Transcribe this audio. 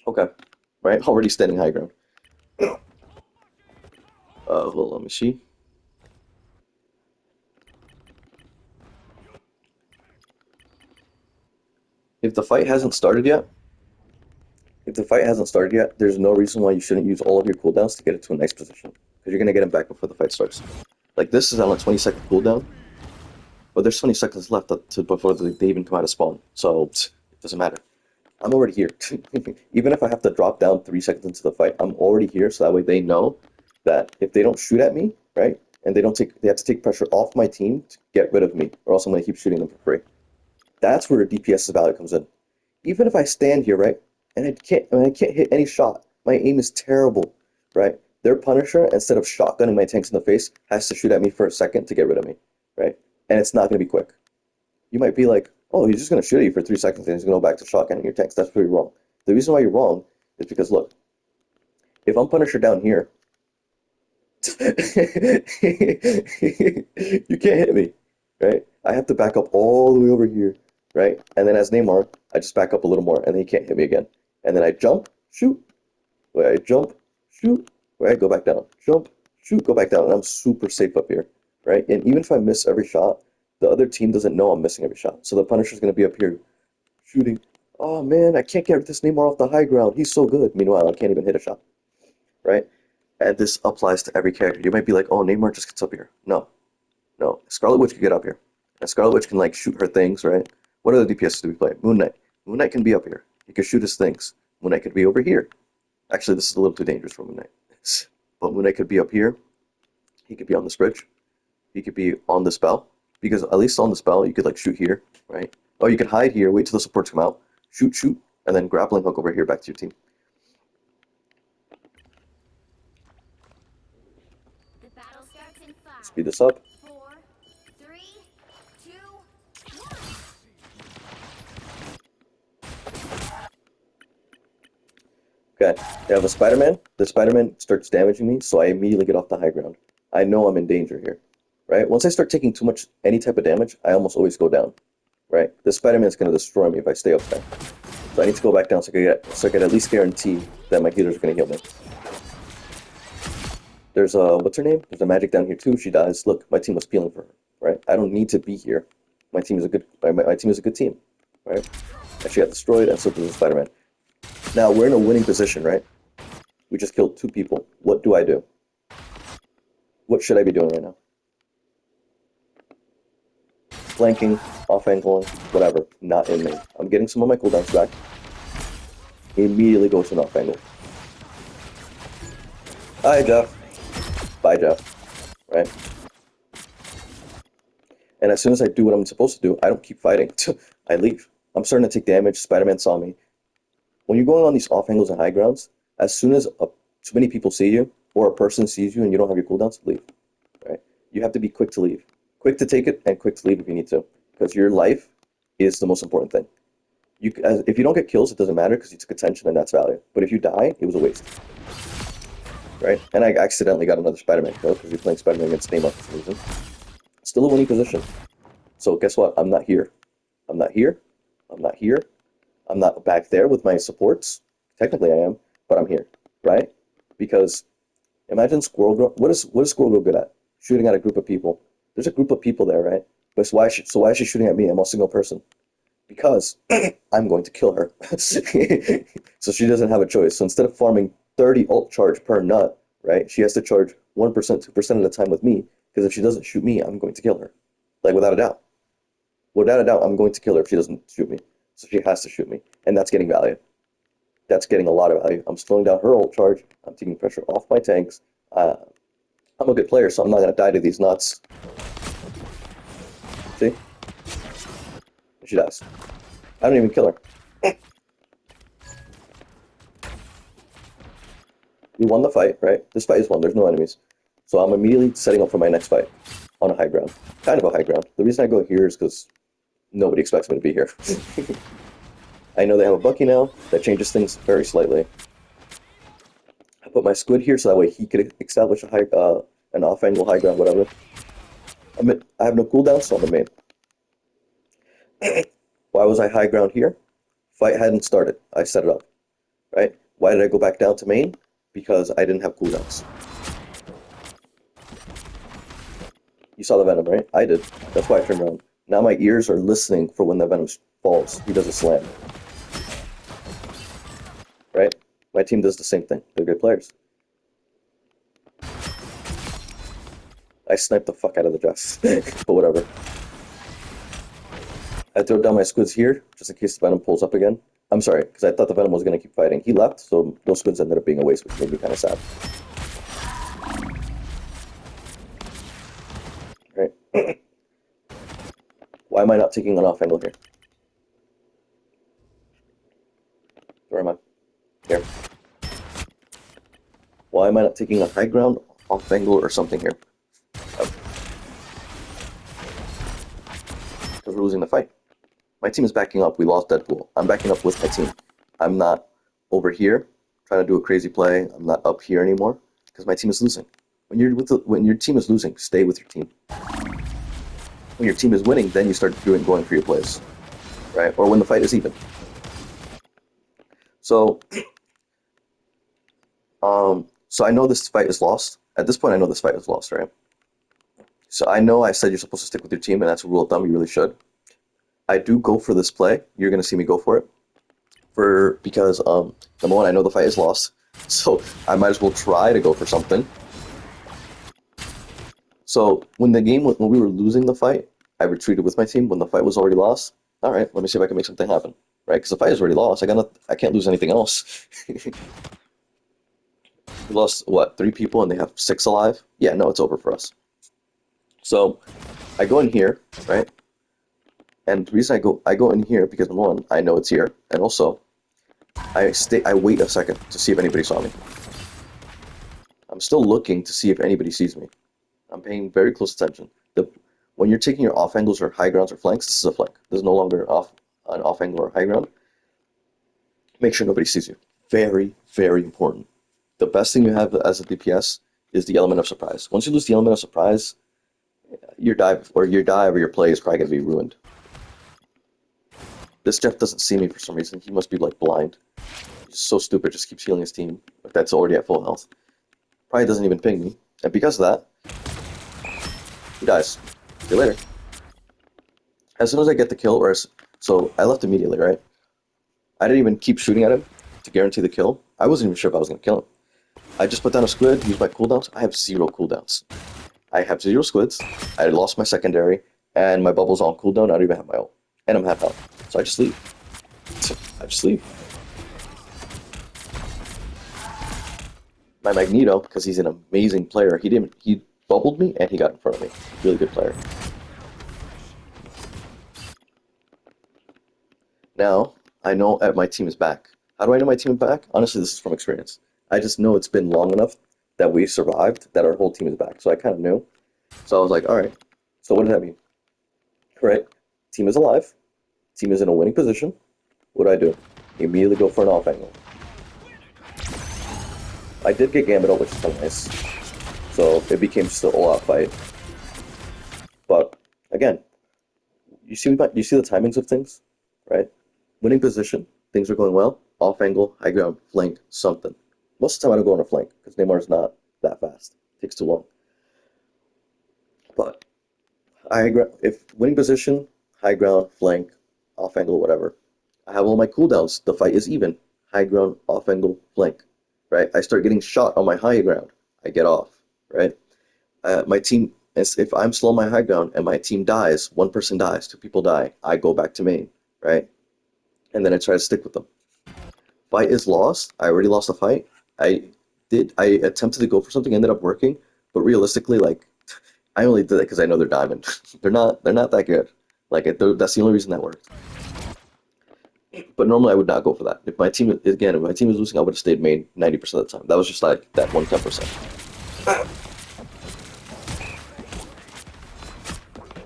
Okay. Right? Already standing high ground. Hold on, let me see. If the fight hasn't started yet, there's no reason why you shouldn't use all of your cooldowns to get it to a nice position. Because you're gonna get him back before the fight starts. Like this is on a 20-second cooldown, but there's 20 seconds left before they even come out of spawn. So it doesn't matter. I'm already here. Even if I have to drop down 3 seconds into the fight, I'm already here. So that way they know that if they don't shoot at me, right, and they have to take pressure off my team to get rid of me, or else I'm gonna keep shooting them for free. That's where DPS's value comes in. Even if I stand here, right, and I can't hit any shot. My aim is terrible, right? Their Punisher, instead of shotgunning my tanks in the face, has to shoot at me for a second to get rid of me, right? And it's not going to be quick. You might be like, oh, he's just going to shoot at you for 3 seconds and he's going to go back to shotgunning your tanks. That's pretty wrong. The reason why you're wrong is because, look, if I'm Punisher down here, you can't hit me, right? I have to back up all the way over here, right? And then as Neymar, I just back up a little more, and then he can't hit me again. And then I jump, shoot, where I jump, shoot, where I go back down, jump, shoot, go back down, and I'm super safe up here, right? And even if I miss every shot, the other team doesn't know I'm missing every shot. So the Punisher's gonna be up here shooting. Oh man, I can't get this Neymar off the high ground. He's so good. Meanwhile, I can't even hit a shot, right? And this applies to every character. You might be like, oh, Neymar just gets up here. No, no. Scarlet Witch can get up here. And Scarlet Witch can like shoot her things, right? What other DPS do we play? Moon Knight. Moon Knight can be up here. He can shoot his things. Moon Knight could be over here. Actually, this is a little too dangerous for Moon Knight. But Moon Knight could be up here. He could be on this bridge. He could be on the spell. Because at least on the spell, you could like shoot here, right? Oh, you could hide here, wait till the supports come out, shoot, shoot, and then grappling hook over here back to your team. The battle starts in five, Speed this up. 4, 3, 2, 1. Okay, you have a Spider-Man. The Spider-Man starts damaging me, so I immediately get off the high ground. I know I'm in danger here, right? Once I start taking too much, any type of damage, I almost always go down, right? The Spider-Man's going to destroy me if I stay up there. So I need to go back down so I can at least guarantee that my healers are going to heal me. There's a, what's her name? There's a magic down here too. She dies. Look, my team was peeling for her, right? I don't need to be here. My team is a good team, right? And she got destroyed, and so does the Spider-Man. Now we're in a winning position, right? We just killed 2 people. What do I do? What should I be doing right now? Flanking, off-angling, whatever. Not in me. I'm getting some of my cooldowns back. Immediately go to an off-angle. Hi, Jeff. Bye, Jeff. Right? And as soon as I do what I'm supposed to do, I don't keep fighting. I leave. I'm starting to take damage. Spider-Man saw me. When you're going on these off angles and high grounds, as soon as too many people see you, or a person sees you and you don't have your cooldowns, leave. Right? You have to be quick to leave. Quick to take it and quick to leave if you need to. Because your life is the most important thing. If you don't get kills, it doesn't matter because you took attention and that's value. But if you die, it was a waste. Right? And I accidentally got another Spider-Man kill because you're playing Spider-Man against Neymar for some reason. Still a winning position. So guess what? I'm not here. I'm not here. I'm not here. I'm not back there with my supports. Technically I am, but I'm here, right? Because imagine Squirrel Girl. What is Squirrel Girl good at? Shooting at a group of people. There's a group of people there, right? But why is she shooting at me? I'm a single person. Because I'm going to kill her. So she doesn't have a choice. So instead of farming 30 ult charge per nut, right? She has to charge 1%, 2% of the time with me. Because if she doesn't shoot me, I'm going to kill her. Like without a doubt. Without a doubt, I'm going to kill her if she doesn't shoot me. So she has to shoot me. And that's getting value. That's getting a lot of value. I'm slowing down her ult charge. I'm taking pressure off my tanks. I'm a good player, so I'm not going to die to these nuts. See? She dies. I don't even kill her. We won the fight, right? This fight is won. There's no enemies. So I'm immediately setting up for my next fight on a high ground. Kind of a high ground. The reason I go here is because nobody expects me to be here. I know they have a Bucky now. That changes things very slightly. I put my squid here so that way he could establish an off-angle high ground, whatever. I have no cooldown, so I'm in main. Why was I high ground here? Fight hadn't started. I set it up. right? Why did I go back down to main? Because I didn't have cooldowns. You saw the Venom, right? I did. That's why I turned around. Now my ears are listening for when the Venom falls. He does a slam. Right? My team does the same thing. They're good players. I sniped the fuck out of the dress. But whatever. I throw down my squids here, just in case the Venom pulls up again. I'm sorry, because I thought the Venom was going to keep fighting. He left, so those squids ended up being a waste, which made me kind of sad. Right? Why am I not taking an off angle here? Where am I? Here. Why am I not taking a high ground, off angle, or something here? Because we're losing the fight. My team is backing up. We lost Deadpool. I'm backing up with my team. I'm not over here trying to do a crazy play. I'm not up here anymore because my team is losing. When your team is losing, stay with your team. When your team is winning, then you start going for your plays, right? Or when the fight is even. So, so I know this fight is lost. At this point, I know this fight is lost, right? So I know I said you're supposed to stick with your team, and that's a rule of thumb. You really should. I do go for this play. You're gonna see me go for it, because number one, I know the fight is lost, so I might as well try to go for something. So when we were losing the fight, I retreated with my team. When the fight was already lost, all right, let me see if I can make something happen, right? Because the fight is already lost. I can't lose anything else. We lost what, 3 people, and they have 6 alive? Yeah, no, it's over for us. So I go in here, right? And the reason I go in here because number one, I know it's here, and also I wait a second to see if anybody saw me. I'm still looking to see if anybody sees me. I'm paying very close attention. When you're taking your off angles or high grounds or flanks, this is a flank. This is no longer an off angle or high ground. Make sure nobody sees you. Very, very important. The best thing you have as a DPS is the element of surprise. Once you lose the element of surprise, your dive or your play is probably gonna be ruined. This Jeff doesn't see me for some reason. He must be like blind. He's so stupid, just keeps healing his team. That's already at full health. Probably doesn't even ping me. And because of that, he dies. See you later. As soon as I get the kill, so I left immediately, right? I didn't even keep shooting at him to guarantee the kill. I wasn't even sure if I was going to kill him. I just put down a squid, used my cooldowns. I have 0 cooldowns. I have 0 squids. I lost my secondary, and my bubble's on cooldown. I don't even have my ult. And I'm half health. So I just leave. I just leave. My Magneto, because he's an amazing player, he bubbled me and he got in front of me. Really good player. Now, I know my team is back. How do I know my team is back? Honestly, this is from experience. I just know it's been long enough that we survived, that our whole team is back. So I kind of knew. So I was like, all right. So what does that mean? Right? Team is alive. Team is in a winning position. What do? Immediately go for an off angle. I did get Gambit out, which is kind of nice. So it became just an all-out fight. But again, you see the timings of things, right? Winning position, things are going well. Off angle, high ground, flank, something. Most of the time I don't go on a flank because Neymar's not that fast. It takes too long. But if winning position, high ground, flank, off angle, whatever, I have all my cooldowns. The fight is even. High ground, off angle, flank. Right? I start getting shot on my high ground. I get off. Right? My team, if I'm slow on my high ground and my team dies, 1 person dies, 2 people die, I go back to main. Right? And then I try to stick with them. Fight is lost. I already lost a fight. I attempted to go for something, ended up working, but realistically, like, I only did it because I know they're diamond. they're not that good. Like, that's the only reason that worked. But normally I would not go for that. If my team is losing, I would have stayed main 90% of the time. That was just like that 1 10%.